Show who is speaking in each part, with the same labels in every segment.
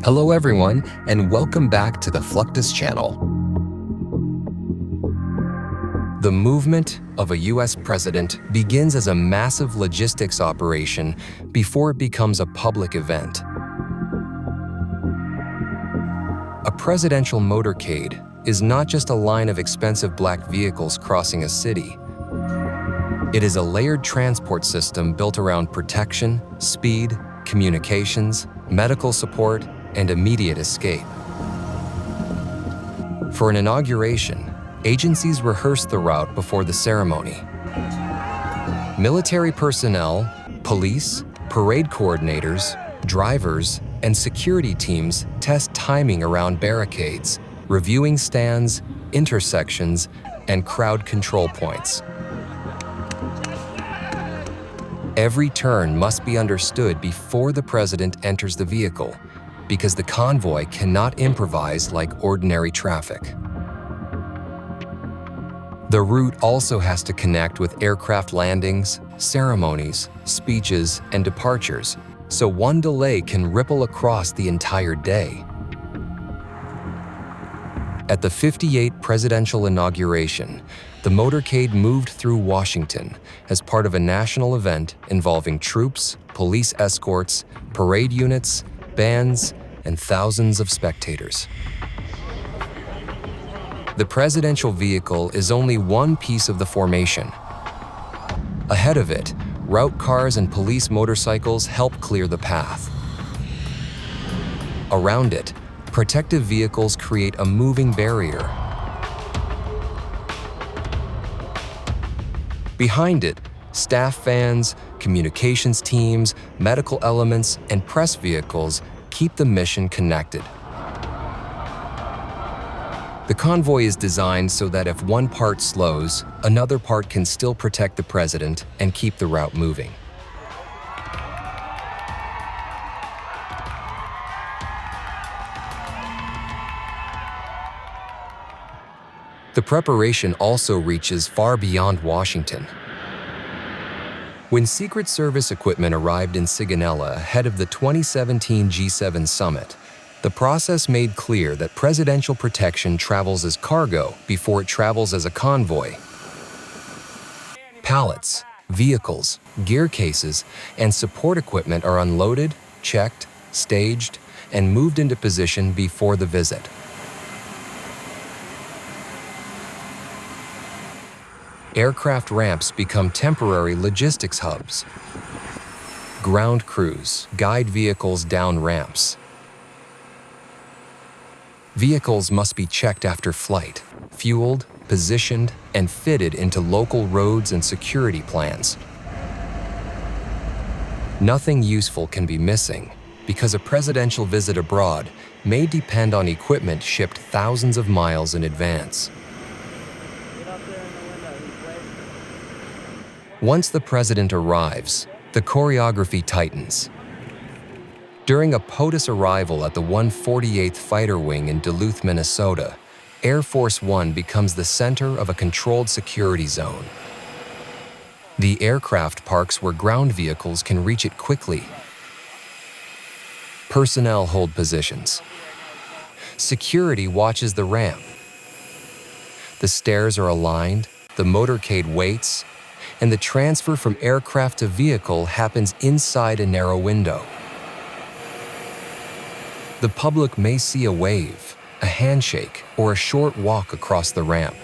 Speaker 1: Hello everyone, and welcome back to the Fluctus Channel. The movement of a US president begins as a massive logistics operation before it becomes a public event. A presidential motorcade is not just a line of expensive black vehicles crossing a city. It is a layered transport system built around protection, speed, communications, medical support, and immediate escape. For an inauguration, agencies rehearse the route before the ceremony. Military personnel, police, parade coordinators, drivers, and security teams test timing around barricades, reviewing stands, intersections, and crowd control points. Every turn must be understood before the president enters the vehicle, because the convoy cannot improvise like ordinary traffic. The route also has to connect with aircraft landings, ceremonies, speeches, and departures, so one delay can ripple across the entire day. At the 58th presidential inauguration, the motorcade moved through Washington as part of a national event involving troops, police escorts, parade units, bands, and thousands of spectators. The presidential vehicle is only one piece of the formation. Ahead of it, route cars and police motorcycles help clear the path. Around it, protective vehicles create a moving barrier. Behind it, staff vans, communications teams, medical elements, and press vehicles keep the mission connected. The convoy is designed so that if one part slows, another part can still protect the president and keep the route moving. The preparation also reaches far beyond Washington. When Secret Service equipment arrived in Sigonella ahead of the 2017 G7 summit, the process made clear that presidential protection travels as cargo before it travels as a convoy. Pallets, vehicles, gear cases, and support equipment are unloaded, checked, staged, and moved into position before the visit. Aircraft ramps become temporary logistics hubs. Ground crews guide vehicles down ramps. Vehicles must be checked after flight, fueled, positioned, and fitted into local roads and security plans. Nothing useful can be missing, because a presidential visit abroad may depend on equipment shipped thousands of miles in advance. Once the president arrives, the choreography tightens. During a POTUS arrival at the 148th Fighter Wing in Duluth, Minnesota, Air Force One becomes the center of a controlled security zone. The aircraft parks where ground vehicles can reach it quickly. Personnel hold positions. Security watches the ramp. The stairs are aligned, the motorcade waits, and the transfer from aircraft to vehicle happens inside a narrow window. The public may see a wave, a handshake, or a short walk across the ramp.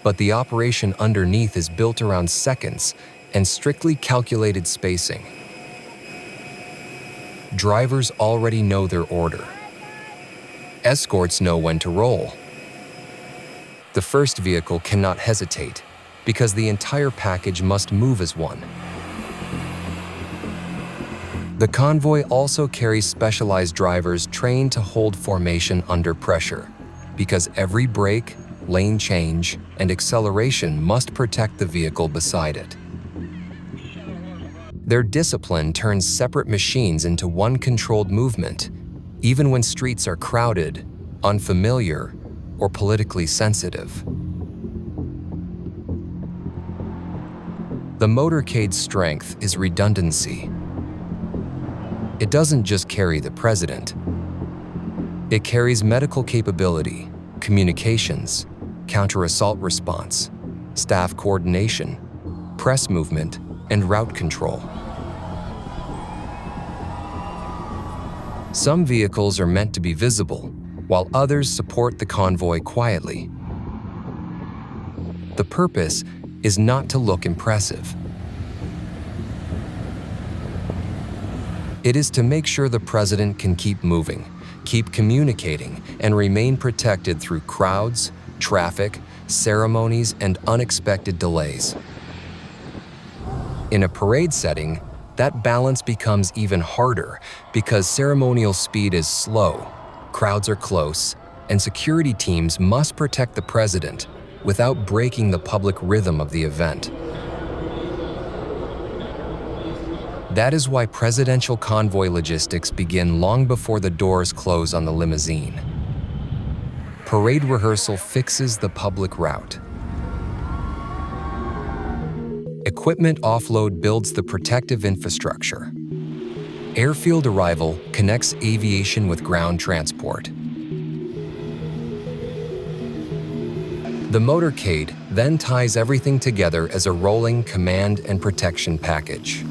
Speaker 1: But the operation underneath is built around seconds and strictly calculated spacing. Drivers already know their order. Escorts know when to roll. The first vehicle cannot hesitate, because the entire package must move as one. The convoy also carries specialized drivers trained to hold formation under pressure, because every brake, lane change, and acceleration must protect the vehicle beside it. Their discipline turns separate machines into one controlled movement, even when streets are crowded, unfamiliar, or politically sensitive. The motorcade's strength is redundancy. It doesn't just carry the president. It carries medical capability, communications, counter-assault response, staff coordination, press movement, and route control. Some vehicles are meant to be visible, while others support the convoy quietly. The purpose is not to look impressive. It is to make sure the president can keep moving, keep communicating, and remain protected through crowds, traffic, ceremonies, and unexpected delays. In a parade setting, that balance becomes even harder because ceremonial speed is slow, crowds are close, and security teams must protect the president without breaking the public rhythm of the event. That is why presidential convoy logistics begin long before the doors close on the limousine. Parade rehearsal fixes the public route. Equipment offload builds the protective infrastructure. Airfield arrival connects aviation with ground transport. The motorcade then ties everything together as a rolling command and protection package.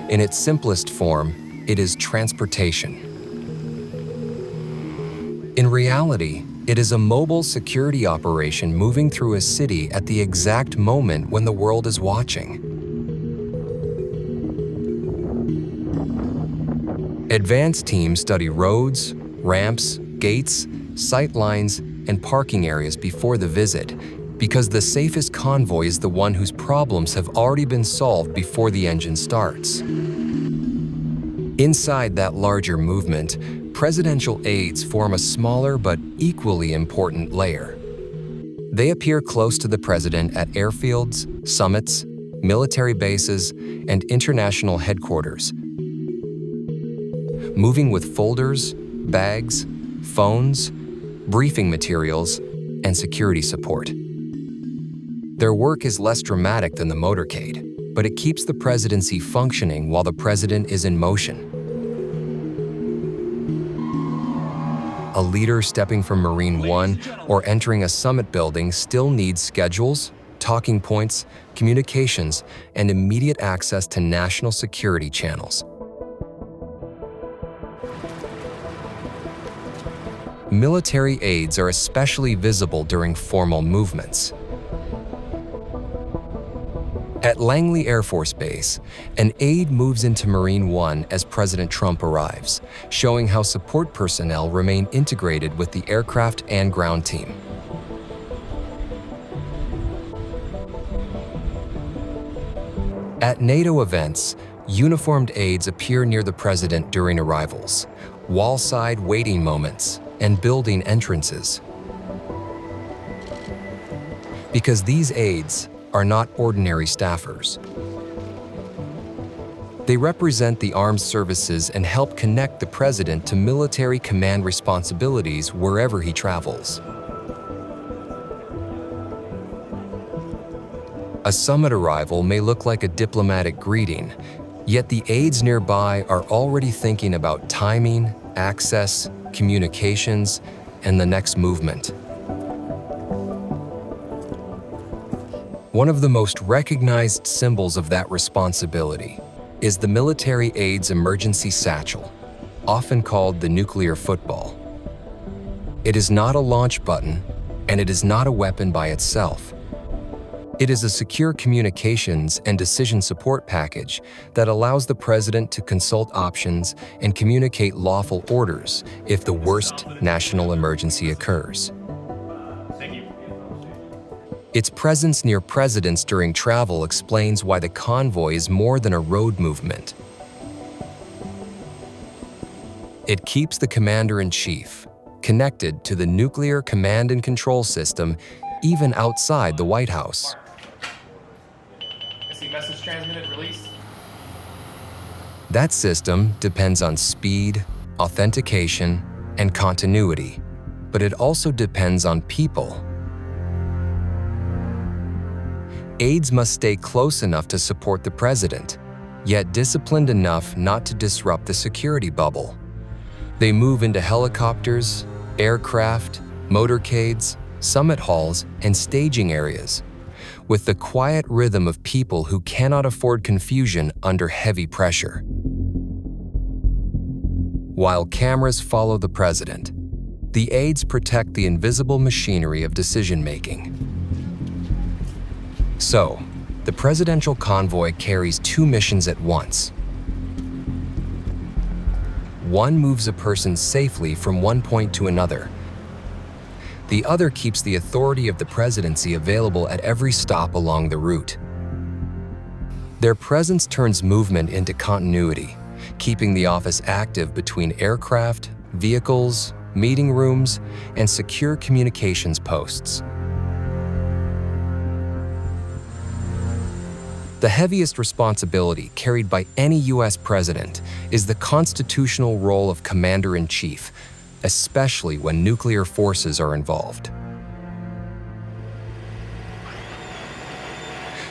Speaker 1: In its simplest form, it is transportation. In reality, it is a mobile security operation moving through a city at the exact moment when the world is watching. Advanced teams study roads, ramps, gates, sight lines, and parking areas before the visit, because the safest convoy is the one whose problems have already been solved before the engine starts. Inside that larger movement, presidential aides form a smaller but equally important layer. They appear close to the president at airfields, summits, military bases, and international headquarters, moving with folders, bags, phones, briefing materials, and security support. Their work is less dramatic than the motorcade, but it keeps the presidency functioning while the president is in motion. A leader stepping from Marine One or entering a summit building still needs schedules, talking points, communications, and immediate access to national security channels. Military aides are especially visible during formal movements. At Langley Air Force Base, an aide moves into Marine One as President Trump arrives, showing how support personnel remain integrated with the aircraft and ground team. At NATO events, uniformed aides appear near the president during arrivals, wall-side waiting moments, and building entrances. Because these aides are not ordinary staffers. They represent the armed services and help connect the president to military command responsibilities wherever he travels. A summit arrival may look like a diplomatic greeting, yet the aides nearby are already thinking about timing, access, communications, and the next movement. One of the most recognized symbols of that responsibility is the military aide's emergency satchel, often called the nuclear football. It is not a launch button, and it is not a weapon by itself. It is a secure communications and decision support package that allows the president to consult options and communicate lawful orders if the worst national emergency occurs. Its presence near presidents during travel explains why the convoy is more than a road movement. It keeps the commander-in-chief connected to the nuclear command and control system even outside the White House.
Speaker 2: I see message transmitted, release.
Speaker 1: That system depends on speed, authentication, and continuity, but it also depends on people. Aides must stay close enough to support the president, yet disciplined enough not to disrupt the security bubble. They move into helicopters, aircraft, motorcades, summit halls, and staging areas, with the quiet rhythm of people who cannot afford confusion under heavy pressure. While cameras follow the president, the aides protect the invisible machinery of decision-making. So, the presidential convoy carries two missions at once. One moves a person safely from one point to another. The other keeps the authority of the presidency available at every stop along the route. Their presence turns movement into continuity, keeping the office active between aircraft, vehicles, meeting rooms, and secure communications posts. The heaviest responsibility carried by any U.S. president is the constitutional role of commander-in-chief, especially when nuclear forces are involved.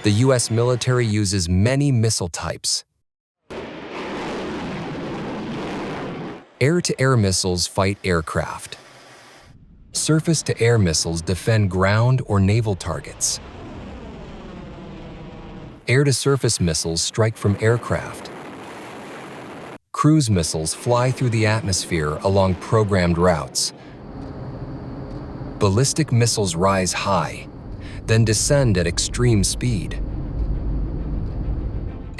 Speaker 1: The U.S. military uses many missile types. Air-to-air missiles fight aircraft. Surface-to-air missiles defend ground or naval targets. Air-to-surface missiles strike from aircraft. Cruise missiles fly through the atmosphere along programmed routes. Ballistic missiles rise high, then descend at extreme speed.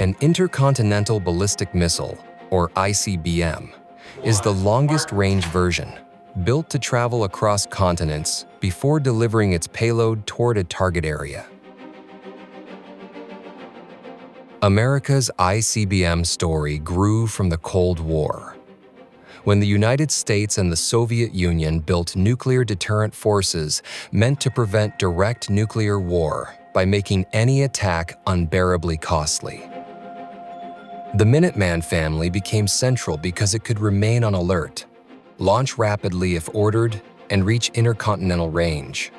Speaker 1: An intercontinental ballistic missile, or ICBM, is the longest-range version, built to travel across continents before delivering its payload toward a target area. America's ICBM story grew from the Cold War, when the United States and the Soviet Union built nuclear deterrent forces meant to prevent direct nuclear war by making any attack unbearably costly. The Minuteman family became central because it could remain on alert, launch rapidly if ordered, and reach intercontinental range.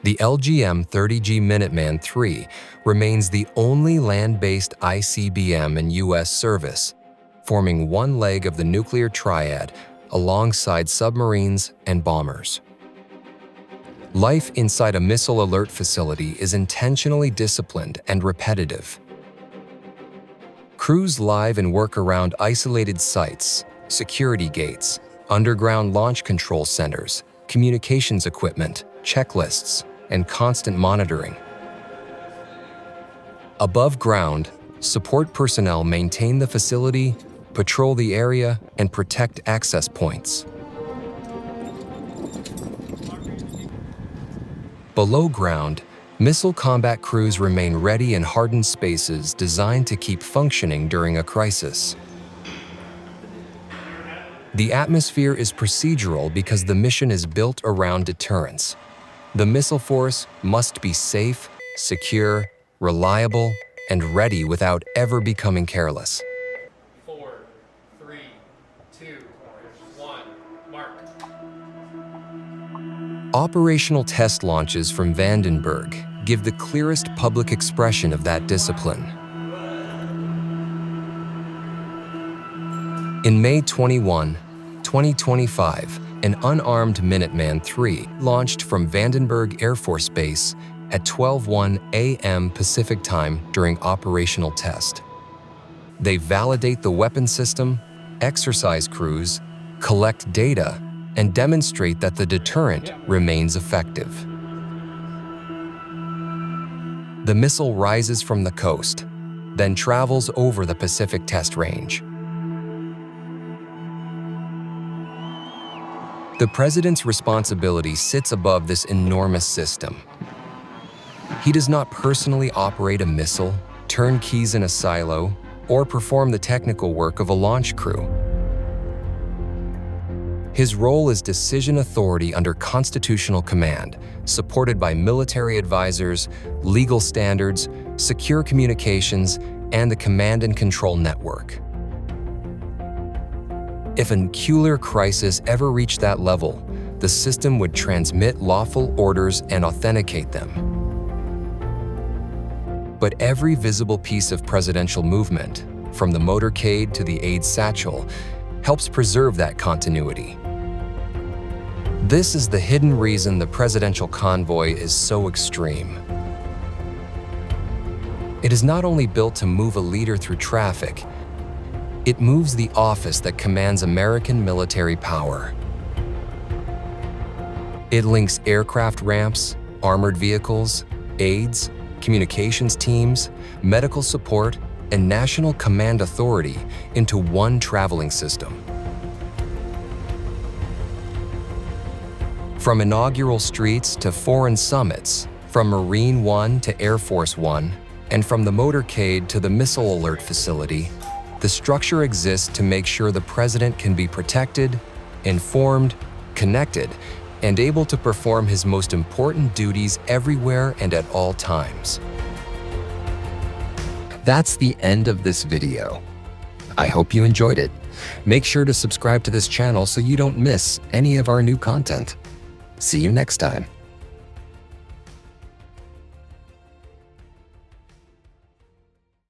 Speaker 1: The LGM-30G Minuteman III remains the only land-based ICBM in U.S. service, forming one leg of the nuclear triad alongside submarines and bombers. Life inside a missile alert facility is intentionally disciplined and repetitive. Crews live and work around isolated sites, security gates, underground launch control centers, communications equipment, checklists, and constant monitoring. Above ground, support personnel maintain the facility, patrol the area, and protect access points. Below ground, missile combat crews remain ready in hardened spaces designed to keep functioning during a crisis. The atmosphere is procedural because the mission is built around deterrence. The missile force must be safe, secure, reliable, and ready without ever becoming careless.
Speaker 2: 4, 3, 2, 1, mark.
Speaker 1: Operational test launches from Vandenberg give the clearest public expression of that discipline. In May 21, 2025, an unarmed Minuteman III launched from Vandenberg Air Force Base at 12:01 a.m. Pacific Time during operational test. They validate the weapon system, exercise crews, collect data, and demonstrate that the deterrent remains effective. The missile rises from the coast, then travels over the Pacific Test Range. The president's responsibility sits above this enormous system. He does not personally operate a missile, turn keys in a silo, or perform the technical work of a launch crew. His role is decision authority under constitutional command, supported by military advisors, legal standards, secure communications, and the command and control network. If a nuclear crisis ever reached that level, the system would transmit lawful orders and authenticate them. But every visible piece of presidential movement, from the motorcade to the aide satchel, helps preserve that continuity. This is the hidden reason the presidential convoy is so extreme. It is not only built to move a leader through traffic, it moves the office that commands American military power. It links aircraft ramps, armored vehicles, aides, communications teams, medical support, and national command authority into one traveling system. From inaugural streets to foreign summits, from Marine One to Air Force One, and from the motorcade to the missile alert facility, the structure exists to make sure the president can be protected, informed, connected, and able to perform his most important duties everywhere and at all times. That's the end of this video. I hope you enjoyed it. Make sure to subscribe to this channel so you don't miss any of our new content. See you next time.